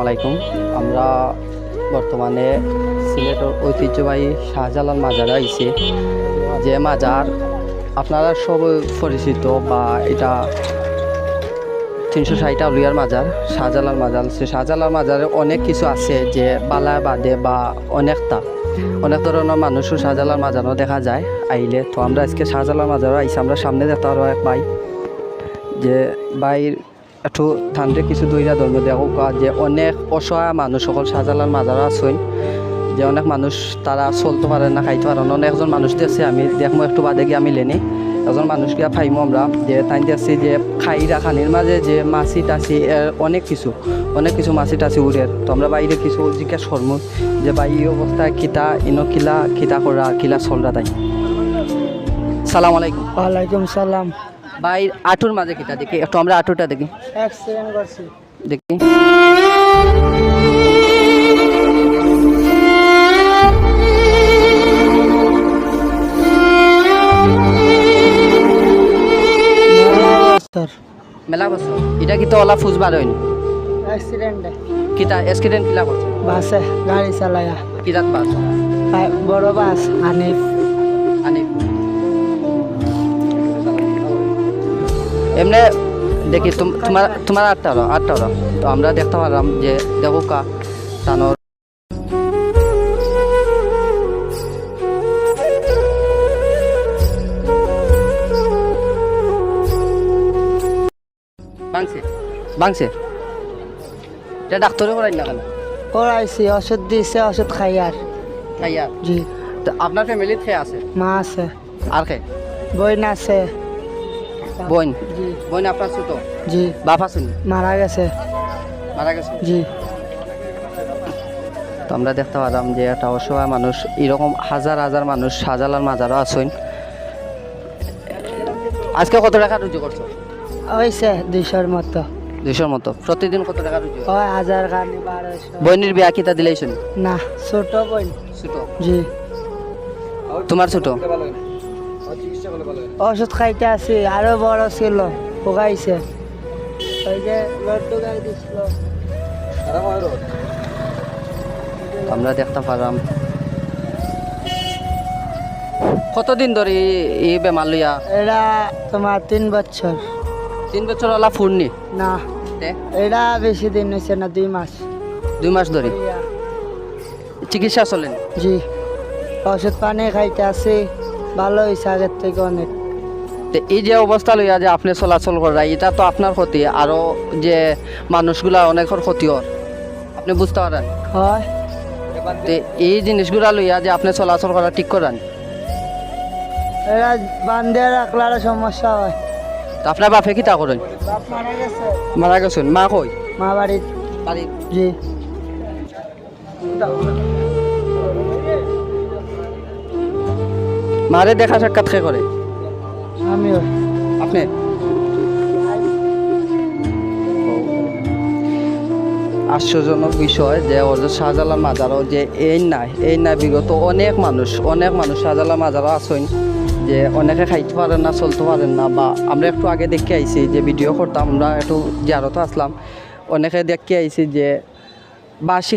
আলাইকুম। আমরা বর্তমানে সিলেটের ঐতিহ্যবাহী শাহজালাল মাজারে আইছি। যে মাজার আপনারা সব পরিচিত, বা এটা 360 আউলিয়ার মাজার, শাহজালাল মাজার। সে শাহজালাল মাজারে অনেক কিছু আছে, যে বালায় বাদে বা অনেক ধরনের মানুষও শাহজালাল মাজারও দেখা যায় আইলে। তো আমরা আজকে শাহজালাল মাজারও আইছি। আমরা সামনে দেখতে পারবো এক ভাই, যে ভাইয়ের একটু ঠান্ডে কিছু দইরা ধর্ম দেখো যে অনেক অসহায় মানুষ সকল শাহজালাল মাজারও আছেন, যে অনেক মানুষ তারা চলতে পারে না, খাইতে পারে না। অনেকজন মানুষ দিয়েছে, আমি দেখবো একটু বাদে গিয়ে আমি লেনি একজন মানুষ গিয়া ফাইমো আমরা, যে তাই দিয়েছি যে খাইরা খানির মাঝে যে মাছি টাছি অনেক কিছু মাছি টাছি উড়ের। তো আমরা বাইরে কিছু জিজ্ঞাসা করবো যে ভাই এই অবস্থায় খিতা ইনো খিতা করা খিলা চলরা তাই। সালাম আলাইকুম। ওয়ালাইকুম সালাম। ভাই আটুর মাঝে কিটা দেখি একটু, আমরা আটুটা দেখি অ্যাক্সিডেন্ট করছি দেখি। মেলা বছর এটা কি তো ওলা ফুজবার হয়নি অ্যাক্সিডেন্টে কিটা অ্যাক্সিডেন্ট কিলা করছে? বাসে গাড়ি চালায়া কিরাত বাস বড় বাস আনিফ এমনি দেখি তোমার আটটা তো আমরা দেখতে পারলাম যে দেখো কা তানোর বাংছে এটা ডাক্তারে করাই না কেন? করাইছি, ওষুধ দিছে, ওষুধ খাইয়ার জি। তো আপনার ফ্যামিলিতে খেয়ে আছে? মা আছে, আর খে বোন আছে। বোন জি বোন আপনার ছোট? জি। বাপ আছেন? মারা গেছে জি। তো আমরা দেখতে পারলাম যে একটা অসহায় মানুষ, এরকম হাজার মানুষ শাহজালাল মাজারও আছেন। আজকে কত টাকা রুজু করছো? হয়েছে 200-র মতো। 200-র মতো। প্রতিদিন কত টাকা রুজু? 1000 খানি 1200। বোনের বিয়া কিতা দিলেছেন? না, ছোট বোন। ছোট? জি। তোমার ছোট? ওষুধ খাইতে আছি, আরো বড় ছিল পোকাইছে, ওই যে লড্ডু গাই দিছিল। আমরা দেখতে পারলাম কতদিন ধরে এই বেমার লইয়া? এটা তোমার 3 বছর। 3 বছর ওলা ফুরনি না, এটা বেশি দিন হয়েছে না, 2 মাস। 2 মাস ধরে চিকিৎসা চলেন? জি, ওষুধ পানি খাইতে আছি, ভালো হয়েছে আগের থেকে অনেক। তো এই যে অবস্থা লইয়া যে আপনি চলাচল করা, এটা তো আপনার ক্ষতি, আরো যে মানুষগুলা অনেকের ক্ষতি হর, আপনি বুঝতে পারেন? হয়। তো এই জিনিসগুলা লইয়া যে আপনি চলাচল করা ঠিক করেন, এরা বান্ধে রাখলে আরো সমস্যা হয়। তো আপনার বাপে কিতা করেন? বাপ মারা গেছে। মারা গেছেন? মা কই? মা বাড়ির। জি। মারে দেখা সাক্ষাৎ খে করে? আমিও। আপনি? আশ্চর্যজনক বিষয় যে ওদের শাহজালাল মাজারও যে এই নাই বিগত অনেক মানুষ শাহজালাল মাজারও আছেন, যে অনেকে খাইতে পারেন না, চলতে পারেন না। বা আমরা একটু আগে দেখে আইছি যে ভিডিও করতাম, আমরা একটু জিয়ারতে আসলাম, অনেকে দেখে আইছি যে বাসি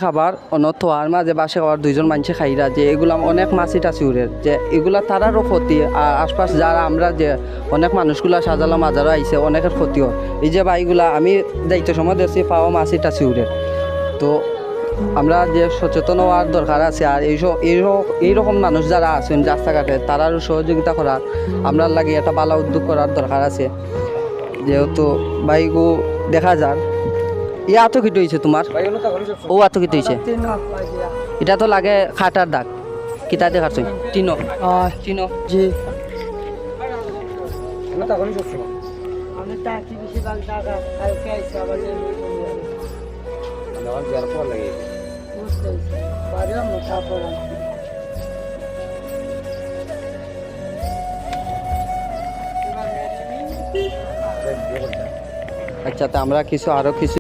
খাবার অনথোয়ার মাঝে বাসি খাবার 2জন মানুষে খাইরা, যে এগুলা অনেক মাছি টাছি উড়ের, যে এগুলা তারারও ক্ষতি। আর আশপাশ যারা আমরা যে অনেক মানুষগুলা শাহজালাল মাজারও আইছে, অনেকের ক্ষতি হয়। এই যে বাইগুলা আমি দায়িত্ব সময় দেখছি পাওয়া মাছি টাছি উড়ের। তো আমরা যে সচেতন হওয়ার দরকার আছে, আর এইরকম মানুষ যারা আছেন রাস্তাঘাটে, তারারও সহযোগিতা করার আমরা লাগে একটা ভালো উদ্যোগ করার দরকার আছে। যেহেতু বাইকও দেখা যার ইয়া আতো কিটো হয়েছে তোমার, ও আতো কিটো হয়েছে, এটা তো লাগে খাটার দাগ। কিতা দেখাচ্ছ? টিনো? জি। আচ্ছা, তা আমরা আরো কিছু